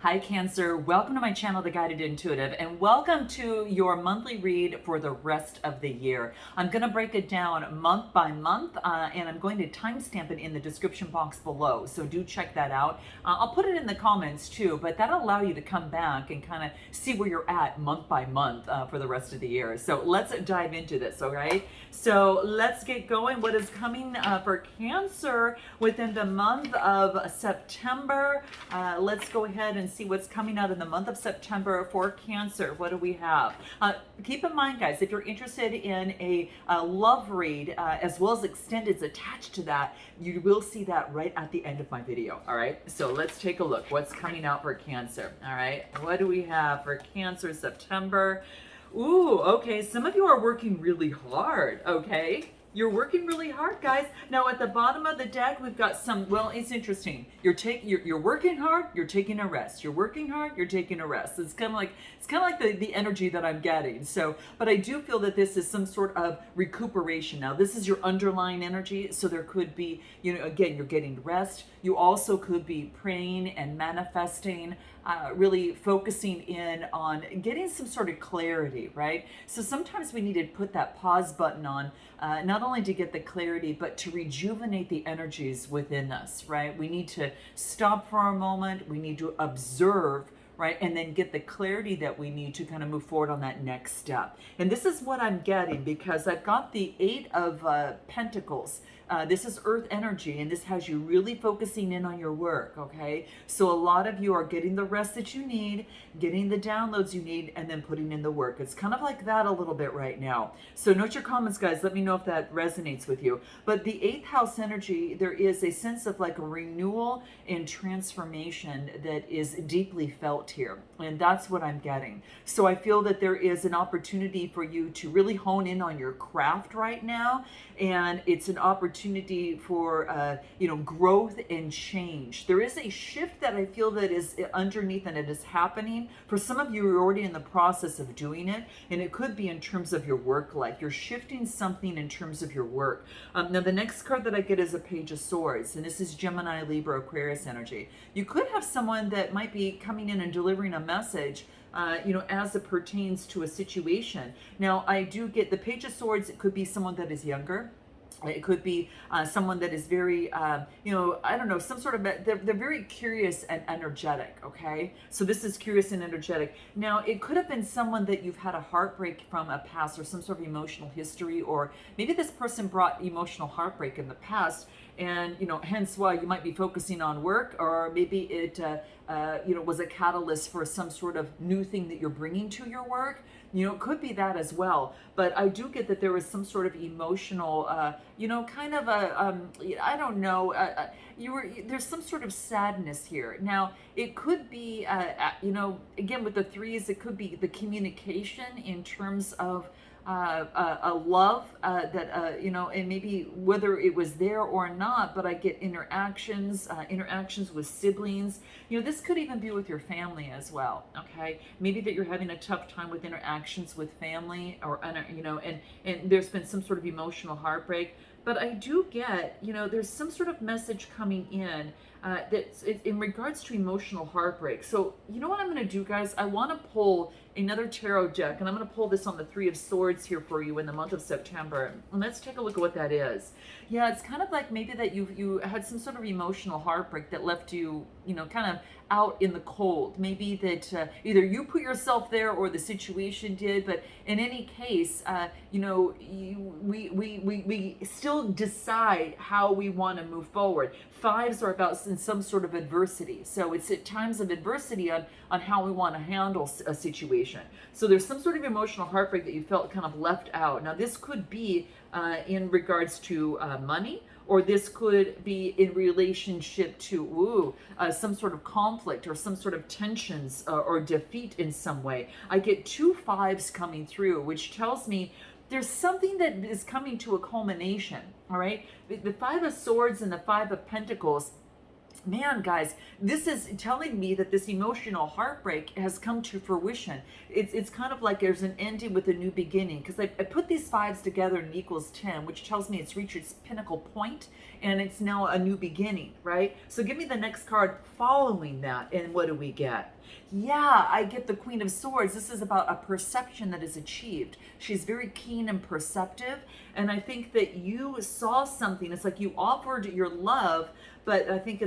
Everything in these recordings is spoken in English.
Hi Cancer, welcome to my channel, The Guided Intuitive, and welcome to your monthly read for the rest of the year. I'm going to break it down month by month, and I'm going to timestamp it in the description box below, so do check that out. I'll put it in the comments too, but that'll allow you to come back and kind of see where you're at month by month for the rest of the year. So let's dive into this, all right? So let's get going. What is coming for Cancer within the month of September? Let's go ahead and see what's coming out in the month of September for Cancer. What do we have? Keep in mind, guys, if you're interested in a love read as well as extendeds attached to that, you will see that right at the end of my video. All right, so let's take a look. What's coming out for Cancer? All right, what do we have for Cancer September? Ooh, okay, some of you are working really hard, okay? You're working really hard, guys. Now at the bottom of the deck, we've got some, well, it's interesting. You're working hard, you're taking a rest. You're working hard, you're taking a rest. It's kind of like the energy that I'm getting. So, but I do feel that this is some sort of recuperation. Now, this is your underlying energy. So there could be, again, you're getting rest. You also could be praying and manifesting, really focusing in on getting some sort of clarity, right? So sometimes we need to put that pause button on, not only to get the clarity, but to rejuvenate the energies within us, right? We need to stop for a moment. We need to observe, right? And then get the clarity that we need to kind of move forward on that next step. And this is what I'm getting because I've got the Eight of Pentacles. This is earth energy, and this has you really focusing in on your work, okay? So a lot of you are getting the rest that you need, getting the downloads you need, and then putting in the work. It's kind of like that a little bit right now. So note your comments, guys. Let me know if that resonates with you. But the 8th house energy, there is a sense of like a renewal and transformation that is deeply felt here. And that's what I'm getting. So I feel that there is an opportunity for you to really hone in on your craft right now. And it's an opportunity for, growth and change. There is a shift that I feel that is underneath and it is happening. For some of you, you're already in the process of doing it. And it could be in terms of your work life. You're shifting something in terms of your work. Now, the next card that I get is a Page of Swords. And this is Gemini, Libra, Aquarius energy. You could have someone that might be coming in and delivering a message as it pertains to a situation. Now, I do get the Page of Swords. It could be someone that is younger. It could be someone that is very, I don't know, some sort of, they're very curious and energetic, okay? So this is curious and energetic. Now, it could have been someone that you've had a heartbreak from a past or some sort of emotional history, or maybe this person brought emotional heartbreak in the past, and, hence why you might be focusing on work, or maybe it, was a catalyst for some sort of new thing that you're bringing to your work. It could be that as well. But I do get that there was some sort of emotional, kind of a, I don't know, there's some sort of sadness here. Now, it could be, again, with the threes, it could be the communication in terms of a love and maybe whether it was there or not, but I get interactions with siblings. This could even be with your family as well, okay? Maybe that you're having a tough time with interactions with family, or, and there's been some sort of emotional heartbreak. But I do get, there's some sort of message coming in that's in regards to emotional heartbreak. So, you know what I'm going to do, guys? I want to pull another tarot deck, and I'm going to pull this on the Three of Swords here for you in the month of September. And let's take a look at what that is. Yeah, it's kind of like maybe that you had some sort of emotional heartbreak that left you, kind of out in the cold. Maybe that either you put yourself there or the situation did. But in any case, we still decide how we want to move forward. Fives are about in some sort of adversity. So it's at times of adversity on how we want to handle a situation. So there's some sort of emotional heartbreak that you felt kind of left out. Now, this could be in regards to money, or this could be in relationship to some sort of conflict or some sort of tensions or defeat in some way. I get 2 5s coming through, which tells me there's something that is coming to a culmination, all right? The Five of Swords and the Five of Pentacles, Man, guys, this is telling me that this emotional heartbreak has come to fruition. It's kind of like there's an ending with a new beginning, because I put these fives together and it equals 10, which tells me it's reached its pinnacle point and it's now a new beginning, right? So give me the next card following that, and what do we get? Yeah, I get the Queen of Swords. This is about a perception that is achieved. She's very keen and perceptive, and I think that you saw something. It's like you offered your love, but I think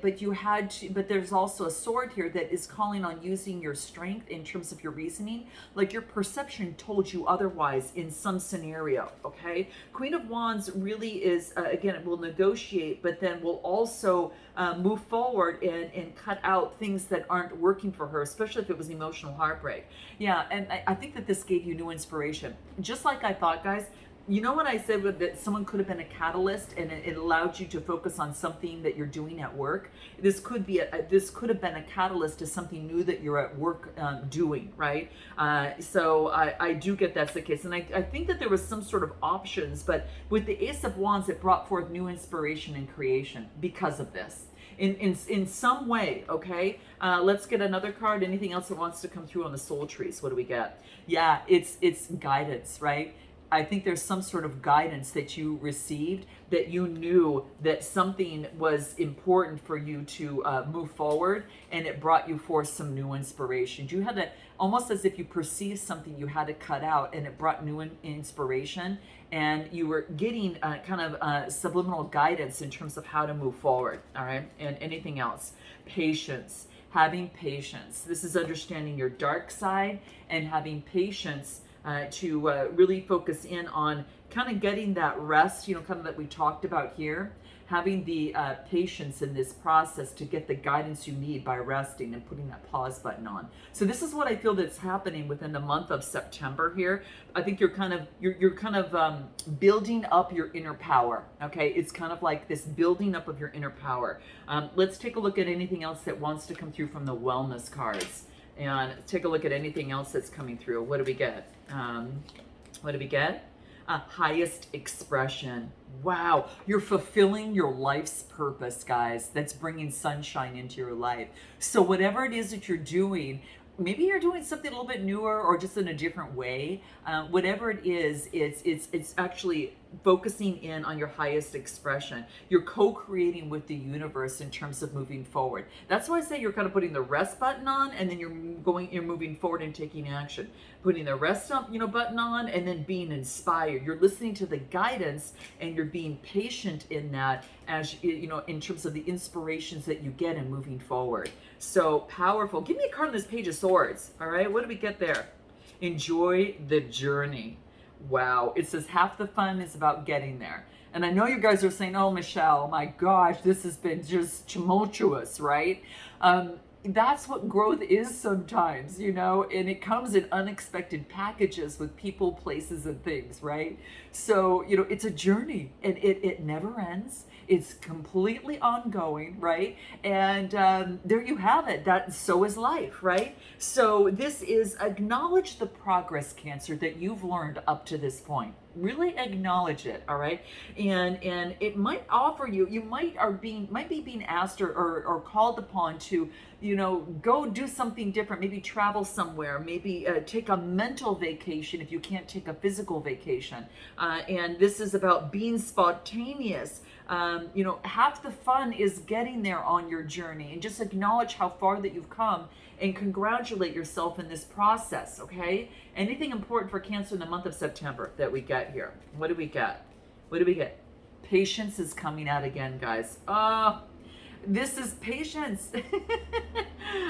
but you had to, but there's also a sword here that is calling on using your strength in terms of your reasoning. Like your perception told you otherwise in some scenario, okay? Queen of Wands really is, again, it will negotiate, but then will also move forward and cut out things that aren't working for her, especially if it was emotional heartbreak. Yeah, and I think that this gave you new inspiration. Just like I thought, guys, you know what I said that someone could have been a catalyst, and it allowed you to focus on something that you're doing at work. This could be this could have been a catalyst to something new that you're at work doing, right? So I do get that's the case, and I think that there was some sort of options, but with the Ace of Wands, it brought forth new inspiration and creation because of this. In some way, okay? Let's get another card. Anything else that wants to come through on the soul trees? What do we get? Yeah, it's guidance, right? I think there's some sort of guidance that you received, that you knew that something was important for you to move forward, and it brought you forth some new inspiration. You had that almost as if you perceived something you had to cut out, and it brought new inspiration, and you were getting kind of subliminal guidance in terms of how to move forward, all right? And anything else? Patience. Having patience. This is understanding your dark side and having patience to really focus in on kind of getting that rest, you know, kind of that we talked about here, having the patience in this process to get the guidance you need by resting and putting that pause button on. So this is what I feel that's happening within the month of September here. I think you're kind of building up your inner power. Okay, it's kind of like this building up of your inner power. Let's take a look at anything else that wants to come through from the wellness cards. And take a look at anything else that's coming through. What do we get? What do we get? Highest expression. Wow, you're fulfilling your life's purpose, guys. That's bringing sunshine into your life. So whatever it is that you're doing, maybe you're doing something a little bit newer or just in a different way. Whatever it is, it's actually focusing in on your highest expression. You're co-creating with the universe in terms of moving forward. That's why I say you're kind of putting the rest button on, and then you're moving forward and taking action. Putting the rest up, button on, and then being inspired. You're listening to the guidance, and you're being patient in that, as in terms of the inspirations that you get in moving forward. So powerful. Give me a card on this Page of Swords. All right, what do we get there? Enjoy the journey. Wow, it says half the fun is about getting there. And I know you guys are saying, oh, Michelle, my gosh, this has been just tumultuous, right? That's what growth is sometimes, and it comes in unexpected packages with people, places, and things, right? So, it's a journey, and it never ends. It's completely ongoing, right? And there you have it. So is life, right? So this is acknowledge the progress, Cancer, that you've learned up to this point. Really acknowledge it, all right? And it might offer you might be being asked or called upon to, go do something different, maybe travel somewhere, maybe take a mental vacation if you can't take a physical vacation. And this is about being spontaneous. Half the fun is getting there on your journey, and just acknowledge how far that you've come and congratulate yourself in this process, okay? Anything important for Cancer in the month of September that we get here? What do we get? What do we get? Patience is coming out again, guys. This is patience.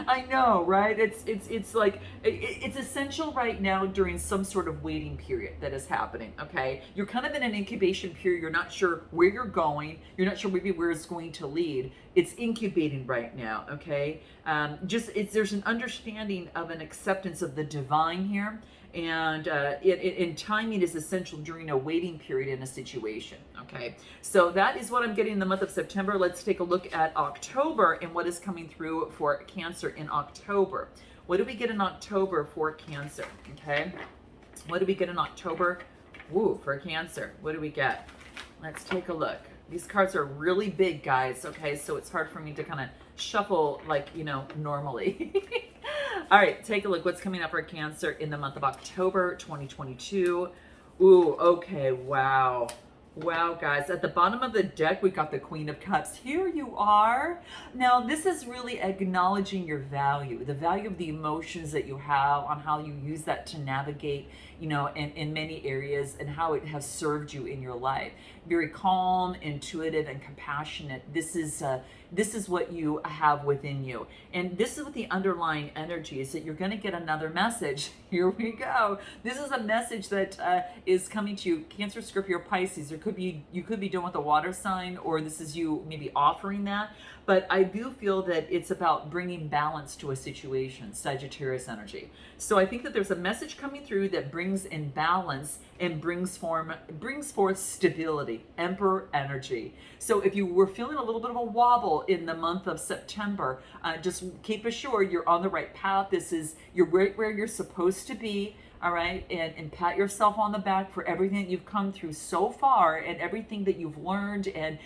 I know, right? It's like it's essential right now during some sort of waiting period that is happening. Okay, you're kind of in an incubation period. You're not sure where you're going. You're not sure maybe where it's going to lead. It's incubating right now. Okay, there's an understanding of an acceptance of the divine here. And timing is essential during a waiting period in a situation, okay? So that is what I'm getting in the month of September. Let's take a look at October and what is coming through for Cancer in October. What do we get in October for Cancer, okay? What do we get in October? For Cancer, what do we get? Let's take a look. These cards are really big, guys, okay? So it's hard for me to kind of shuffle like, normally. All right, take a look. What's coming up for Cancer in the month of October 2022? Ooh, okay, wow. Wow, guys, at the bottom of the deck, we got the Queen of Cups. Here you are. Now, this is really acknowledging your value, the value of the emotions that you have, on how you use that to navigate, in many areas, and how it has served you in your life. Very calm, intuitive, and compassionate. This is what you have within you. And this is what the underlying energy is, that you're going to get another message. Here we go. This is a message that is coming to you, Cancer, Scorpio, Pisces. You could be dealing with a water sign, or this is you maybe offering that. But I do feel that it's about bringing balance to a situation, Sagittarius energy. So I think that there's a message coming through that brings in balance and brings forth stability, Emperor energy. So if you were feeling a little bit of a wobble in the month of September, just keep assured you're on the right path. You're right where you're supposed to be. All right, and pat yourself on the back for everything that you've come through so far, and everything that you've learned, and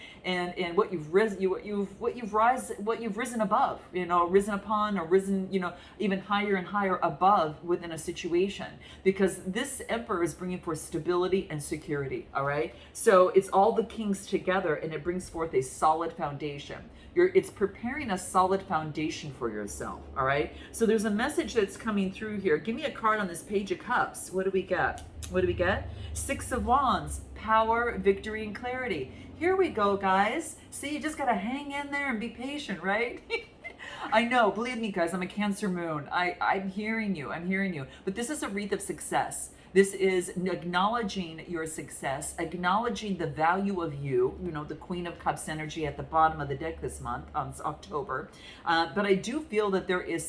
what you've risen above, risen upon, or risen, even higher and higher above within a situation, because this Emperor is bringing forth stability and security. All right, so it's all the kings together, and it brings forth a solid foundation. It's preparing a solid foundation for yourself. All right. So there's a message that's coming through here. Give me a card on this Page of Cups. What do we get? What do we get? Six of Wands, power, victory, and clarity. Here we go, guys. See, you just got to hang in there and be patient, right? I know, believe me, guys, I'm a Cancer moon. I'm hearing you. I'm hearing you. But this is a wreath of success. This is acknowledging your success, acknowledging the value of you, the Queen of Cups energy at the bottom of the deck this month, October. But I do feel that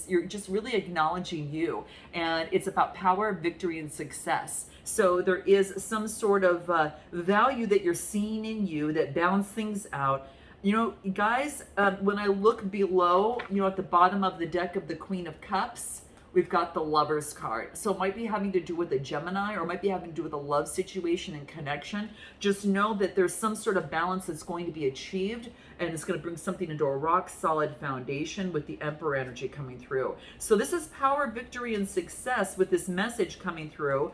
you're just really acknowledging you, and it's about power, victory, and success. So there is some sort of value that you're seeing in you that balance things out. Guys, when I look below, at the bottom of the deck of the Queen of Cups, we've got the Lovers card. So it might be having to do with a Gemini, or it might be having to do with a love situation and connection. Just know that there's some sort of balance that's going to be achieved, and it's going to bring something into a rock solid foundation with the Emperor energy coming through. So this is power, victory, and success with this message coming through.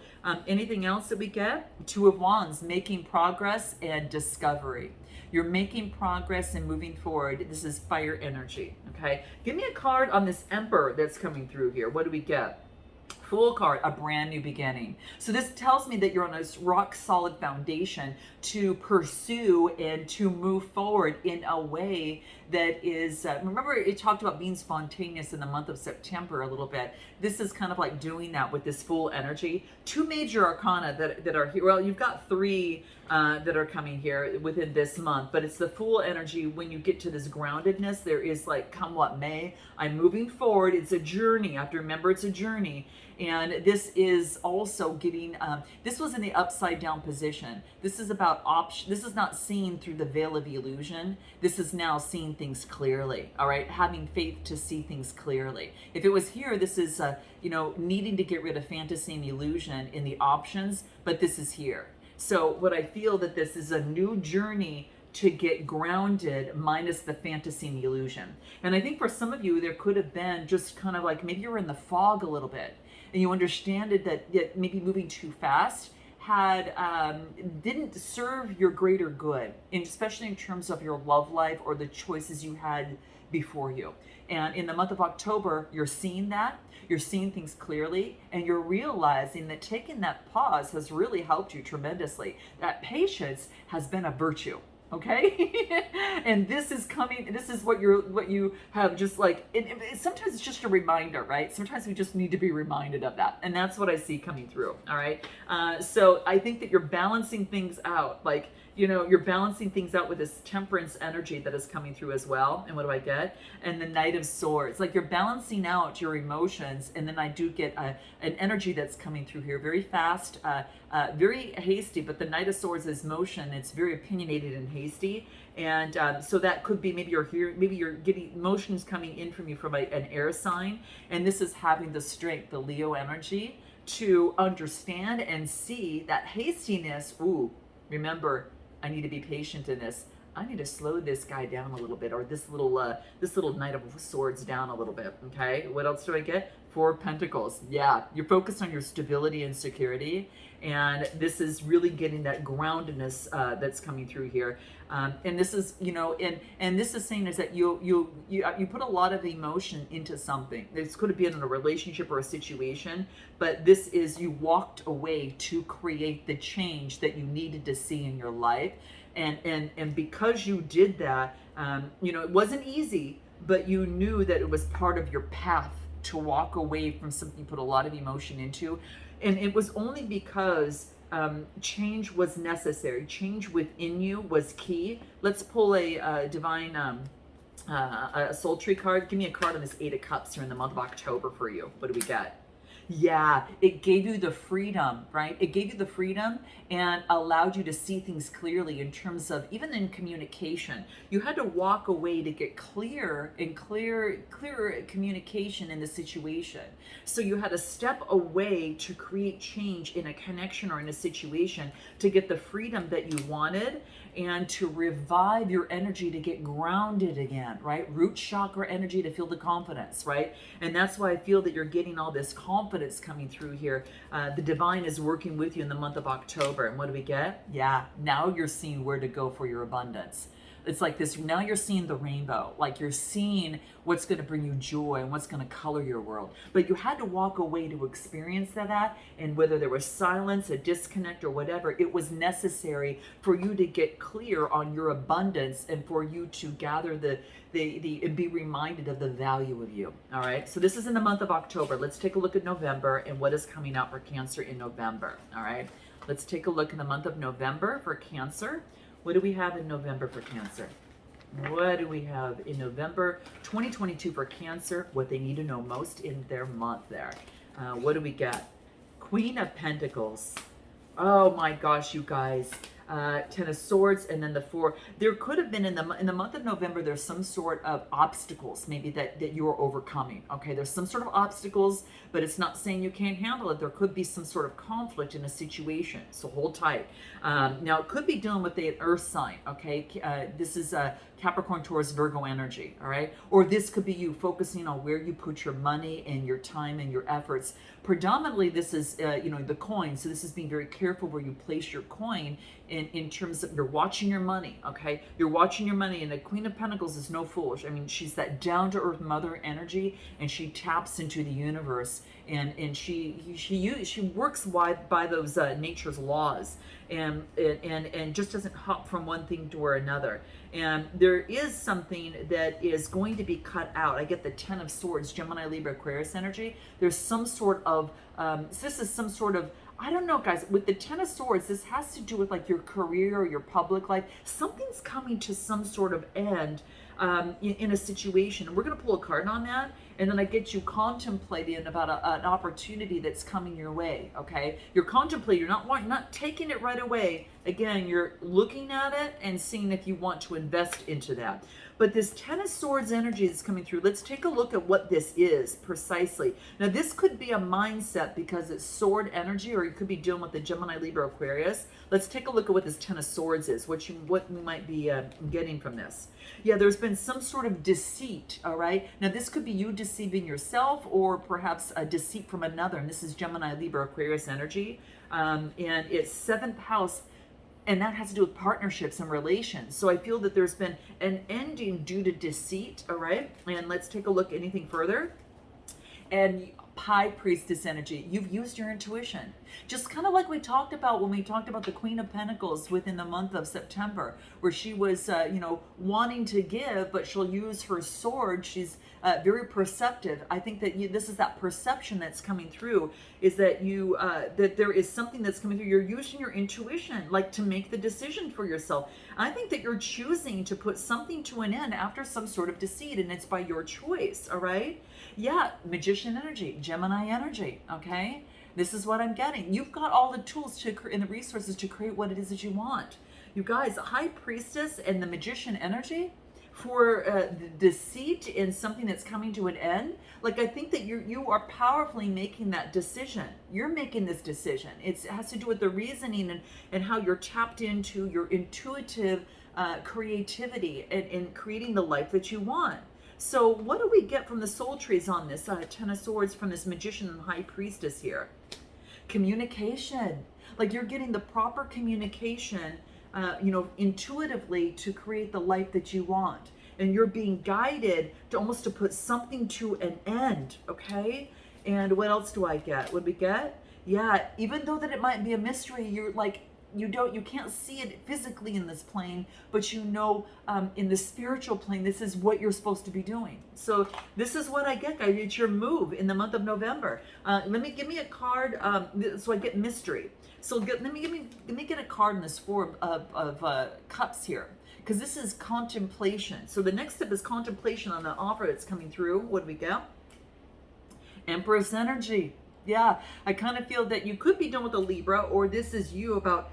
Anything else that we get? Two of Wands, making progress and discovery. You're making progress and moving forward. This is fire energy, okay? Give me a card on this Emperor that's coming through here. What do we get? Fool card, a brand new beginning. So this tells me that you're on a rock solid foundation to pursue and to move forward in a way that is, remember it talked about being spontaneous in the month of September a little bit. This is kind of like doing that with this Fool energy. Two major arcana that are here. Well, you've got three that are coming here within this month, but it's the Fool energy. When you get to this groundedness, there is like, come what may, I'm moving forward. It's a journey. I have to remember it's a journey. And this is also getting, this was in the upside down position. This is about option. This is not seen through the veil of illusion. This is now seeing things clearly. All right. Having faith to see things clearly. If it was here, this is, needing to get rid of fantasy and illusion in the options, but this is here. So what I feel that this is a new journey to get grounded, minus the fantasy and illusion. And I think for some of you, there could have been just kind of like, maybe you're in the fog a little bit, and you understand it that maybe moving too fast didn't serve your greater good, and especially in terms of your love life or the choices you had before you. And in the month of October, you're seeing that, you're seeing things clearly, and you're realizing that taking that pause has really helped you tremendously. That patience has been a virtue. Okay. And this is coming, this is what you have, just like, sometimes it's just a reminder, right? Sometimes we just need to be reminded of that. And that's what I see coming through. All right. So I think that you're balancing things out. Like, you're balancing things out with this Temperance energy that is coming through as well. And what do I get? And the Knight of Swords. Like, you're balancing out your emotions. And then I do get an energy that's coming through here very fast, very hasty. But the Knight of Swords is motion. It's very opinionated and hasty. And so that could be, maybe you're getting emotions coming in from you from an air sign. And this is having the strength, the Leo energy, to understand and see that hastiness. Ooh, remember, I need to be patient in this. I need to slow this guy down a little bit, or this little Knight of Swords down a little bit. Okay, what else do I get? Four of Pentacles. Yeah, you're focused on your stability and security, and this is really getting that groundedness that's coming through here. And this is, and this is saying is that you put a lot of emotion into something. This could have been in a relationship or a situation, but this is, you walked away to create the change that you needed to see in your life. And because you did that, it wasn't easy, but you knew that it was part of your path to walk away from something you put a lot of emotion into. And it was only because change was necessary. Change within you was key. Let's pull a divine, a soul tree card. Give me a card on this Eight of Cups here in the month of October for you. What do we get? Yeah, it gave you the freedom, right? It gave you the freedom and allowed you to see things clearly in terms of, even in communication. You had to walk away to get clearer communication in the situation. So you had to step away to create change in a connection or in a situation to get the freedom that you wanted and to revive your energy to get grounded again, right? Root chakra energy to feel the confidence, right? And that's why I feel that you're getting all this confidence coming through here. The divine is working with you in the month of October. And what do we get? Yeah, now you're seeing where to go for your abundance. It's like this, now you're seeing the rainbow, like you're seeing what's going to bring you joy and what's going to color your world. But you had to walk away to experience that, and whether there was silence, a disconnect, or whatever, it was necessary for you to get clear on your abundance and for you to gather and be reminded of the value of you. All right, so this is in the month of October. Let's take a look at November and what is coming out for Cancer in November. All right, let's take a look in the month of November for Cancer. What do we have in November for Cancer? What do we have in November 2022 for Cancer? What they need to know most in their month there. What do we get? Queen of Pentacles. Oh my gosh, you guys. Ten of Swords, and then the Four. There could have been in the month of November, there's some sort of obstacles maybe that you're overcoming. Okay, there's some sort of obstacles, but it's not saying you can't handle it. There could be some sort of conflict in a situation, so hold tight. Now it could be dealing with the earth sign. Okay, this is Capricorn, Taurus, Virgo energy. All right, or this could be you focusing on where you put your money and your time and your efforts. Predominantly, this is the coin. So this is being very careful where you place your coin in terms of you're watching your money. Okay, you're watching your money, and the Queen of Pentacles is no foolish. I mean, she's that down to earth mother energy, and she taps into the universe, and she works by those nature's laws, and just doesn't hop from one thing to another. And there is something that is going to be cut out. I get the Ten of Swords, Gemini, Libra, Aquarius energy. There's some sort of, this is some sort of, I don't know, guys, with the Ten of Swords, this has to do with like your career or your public life. Something's coming to some sort of end in a situation. And we're going to pull a card on that. And then I get you contemplating about an opportunity that's coming your way, okay? You're contemplating, you're not taking it right away. Again, you're looking at it and seeing if you want to invest into that. But this Ten of Swords energy is coming through. Let's take a look at what this is precisely. Now, this could be a mindset because it's sword energy, or you could be dealing with the Gemini, Libra, Aquarius. Let's take a look at what this Ten of Swords is, what we might be getting from this. Yeah, there's been some sort of deceit, all right? Now, this could be you deceiving yourself, or perhaps a deceit from another. And this is Gemini, Libra, Aquarius energy. And it's 7th house. And that has to do with partnerships and relations. So I feel that there's been an ending due to deceit, all right? And let's take a look anything further. And High Priestess energy, you've used your intuition. Just kind of like we talked about when we talked about the Queen of Pentacles within the month of September, where she was, wanting to give, but she'll use her sword. She's very perceptive. I think that this is that perception that's coming through, is that that there is something that's coming through. You're using your intuition, like to make the decision for yourself. I think that you're choosing to put something to an end after some sort of deceit, and it's by your choice, all right? Yeah, Magician energy, Gemini energy, okay? This is what I'm getting. You've got all the tools and the resources to create what it is that you want. You guys, High Priestess and the Magician energy for the deceit in something that's coming to an end. Like, I think that you are powerfully making that decision. You're making this decision. It has to do with the reasoning and how you're tapped into your intuitive creativity and creating the life that you want. So what do we get from the soul trees on this Ten of Swords from this Magician and High Priestess here? Communication. Like you're getting the proper communication, intuitively to create the life that you want. And you're being guided to almost to put something to an end, okay? And what else do I get? What do we get? Yeah, even though that it might be a mystery, you're like, you can't see it physically in this plane, but in the spiritual plane, this is what you're supposed to be doing. So this is what I get, guys. It's your move in the month of November. Give me a card, so I get mystery. So let me get a card in this Four of Cups here, because this is contemplation. So the next step is contemplation on the offer that's coming through. What do we get? Empress energy. Yeah, I kind of feel that you could be done with a Libra, or this is you about,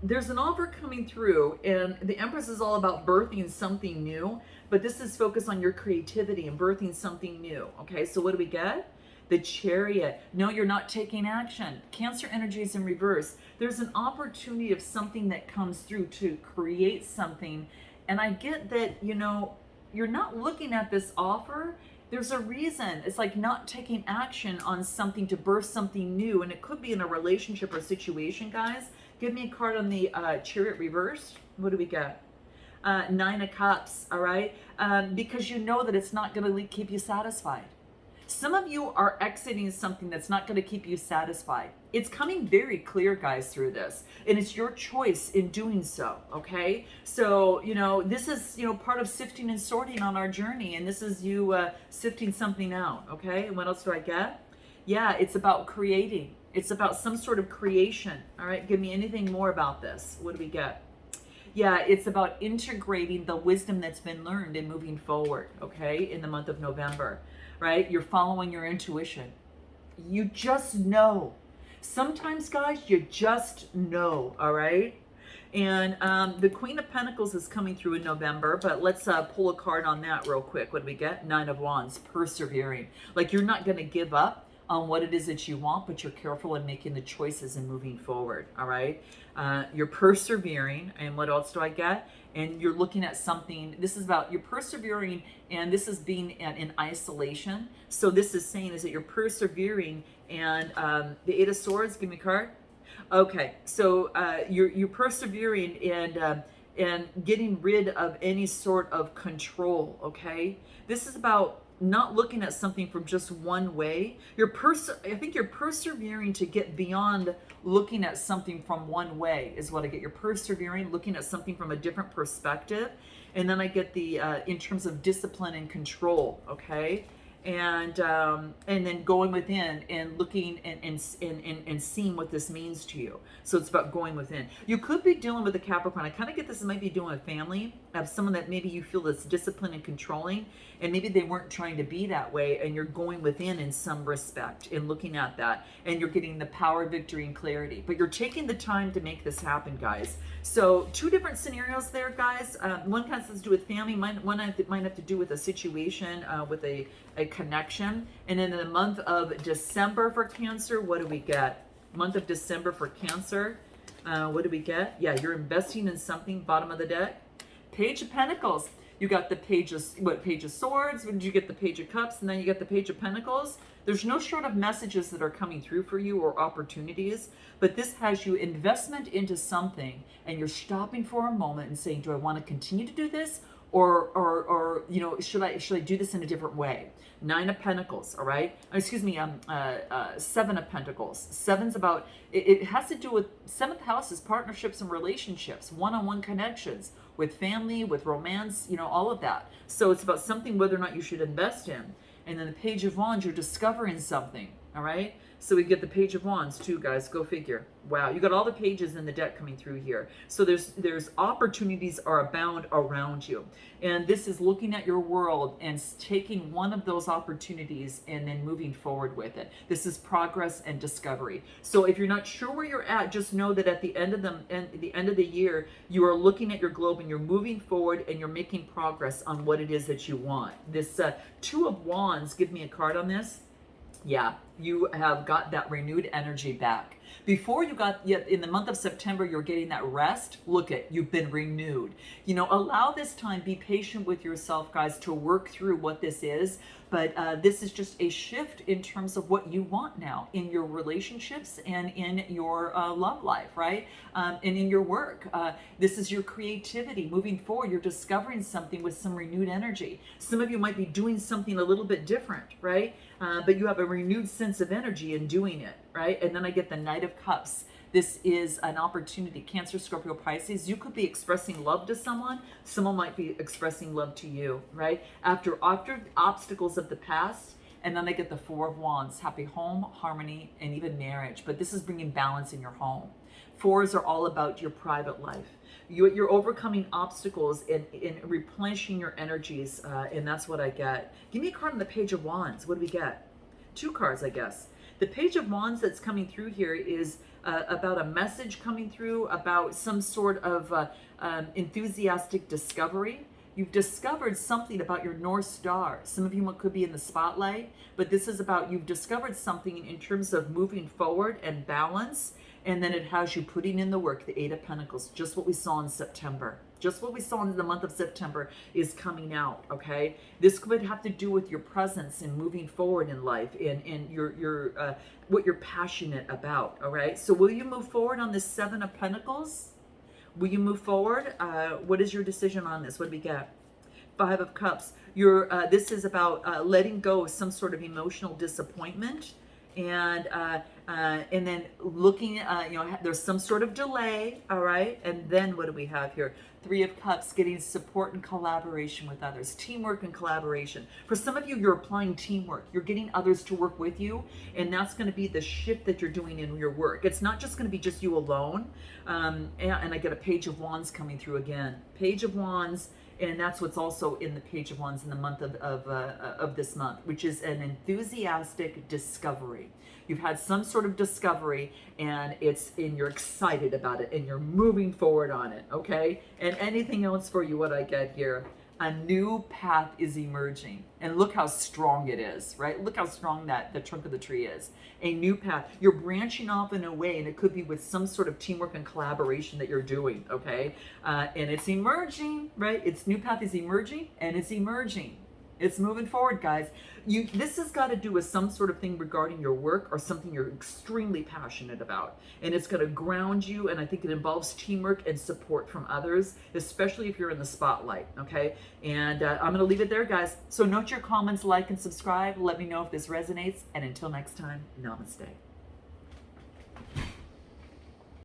there's an offer coming through, and the Empress is all about birthing something new, but this is focused on your creativity and birthing something new. Okay, so what do we get? The Chariot. No, you're not taking action. Cancer energy is in reverse. There's an opportunity of something that comes through to create something, and I get that, you're not looking at this offer. There's a reason. It's like not taking action on something to birth something new. And it could be in a relationship or situation, guys. Give me a card on the Chariot reversed. What do we get? Nine of Cups, all right? Because you know that it's not going to keep you satisfied. Some of you are exiting something that's not going to keep you satisfied. It's coming very clear, guys, through this. And it's your choice in doing so, okay? So, this is, part of sifting and sorting on our journey. And this is you sifting something out, okay? And what else do I get? Yeah, it's about creating. It's about some sort of creation, all right? Give me anything more about this. What do we get? Yeah, it's about integrating the wisdom that's been learned and moving forward, okay, in the month of November, right? You're following your intuition. You just know. Sometimes, guys, you just know, all right? And the Queen of Pentacles is coming through in November, but let's pull a card on that real quick. What do we get? Nine of Wands, persevering. Like you're not going to give up on what it is that you want, but you're careful in making the choices and moving forward, all right? You're persevering, and what else do I get? And you're looking at something, this is about, you're persevering, and this is being in isolation. So this is saying is that you're persevering, and the Eight of Swords, give me a card. Okay, so you're persevering and getting rid of any sort of control, okay? This is about not looking at something from just one way. I think you're persevering to get beyond looking at something from one way is what I get. You're persevering, looking at something from a different perspective. And then I get the, in terms of discipline and control, okay? And then going within and looking and seeing what this means to you. So it's about going within. You could be dealing with a Capricorn. I kind of get this might be doing with family, of someone that maybe you feel that's disciplined and controlling, and maybe they weren't trying to be that way, and you're going within in some respect in looking at that, and you're getting the power, victory, and clarity. But you're taking the time to make this happen, guys. So two different scenarios there, guys. One has to do with family. One might have to do with a situation, with a connection. And then in the month of December for Cancer, what do we get? Month of December for Cancer, what do we get? Yeah, you're investing in something. Bottom of the deck, Page of Pentacles. You got the Page of Swords. When did you get the Page of Cups? And then you get the Page of Pentacles. There's no short of messages that are coming through for you or opportunities, but this has you investment into something, and you're stopping for a moment and saying, do I want to continue to do this? Or should I do this in a different way? Nine of Pentacles, all right? Excuse me, Seven of Pentacles. Seven's about, it has to do with, seventh house is partnerships and relationships, one-on-one connections with family, with romance, all of that. So it's about something whether or not you should invest in. And then the Page of Wands, you're discovering something, all right? So we get the Page of Wands too, guys. Go figure. Wow, you got all the pages in the deck coming through here. So there's opportunities are abound around you. And this is looking at your world and taking one of those opportunities and then moving forward with it. This is progress and discovery. So if you're not sure where you're at, just know that at the end of the year, you are looking at your globe and you're moving forward and you're making progress on what it is that you want. This Two of Wands, give me a card on this. Yeah, you have got that renewed energy back. Before you got, yet in the month of September, you're getting that rest. Look at, you've been renewed. You know, allow this time, be patient with yourself, guys, to work through what this is. But this is just a shift in terms of what you want now in your relationships and in your love life, right? And in your work. This is your creativity. Moving forward, you're discovering something with some renewed energy. Some of you might be doing something a little bit different, right? But you have a renewed sense of energy in doing it, right? And then I get the Knight of Cups. This is an opportunity. Cancer, Scorpio, Pisces. You could be expressing love to someone. Someone might be expressing love to you, right? After obstacles of the past, and then I get the Four of Wands. Happy home, harmony, and even marriage. But this is bringing balance in your home. Fours are all about your private life. You're overcoming obstacles and replenishing your energies, and that's what I get. Give me a card on the Page of Wands. What do we get? 2 cards, I guess. The Page of Wands that's coming through here is about a message coming through, about some sort of enthusiastic discovery. You've discovered something about your North Star. Some of you could be in the spotlight, but this is about you've discovered something in terms of moving forward and balance. And then it has you putting in the work, the Eight of Pentacles, just what we saw in September. Just what we saw in the month of September is coming out, okay? This could have to do with your presence and moving forward in life and your what you're passionate about, all right? So will you move forward on this Seven of Pentacles? Will you move forward? What is your decision on this? What do we get? Five of Cups. This is about letting go of some sort of emotional disappointment. And then looking, there's some sort of delay, all right? And then what do we have here? Three of Cups, getting support and collaboration with others, teamwork and collaboration. For some of you, you're applying teamwork. You're getting others to work with you, and that's going to be the shift that you're doing in your work. It's not just going to be just you alone. And I get a Page of Wands coming through again. Page of Wands. And that's what's also in the Page of Wands in the month of this month, which is an enthusiastic discovery. You've had some sort of discovery, and you're excited about it, and you're moving forward on it, okay? And anything else for you, what I get here? A new path is emerging. And look how strong it is, right? Look how strong the trunk of the tree is. A new path. You're branching off in a way, and it could be with some sort of teamwork and collaboration that you're doing, okay? And it's emerging, right? Its new path is emerging, and it's emerging. It's moving forward, guys. This has got to do with some sort of thing regarding your work or something you're extremely passionate about. And it's going to ground you, and I think it involves teamwork and support from others, especially if you're in the spotlight, okay? And I'm going to leave it there, guys. So note your comments, like, and subscribe. Let me know if this resonates. And until next time, namaste.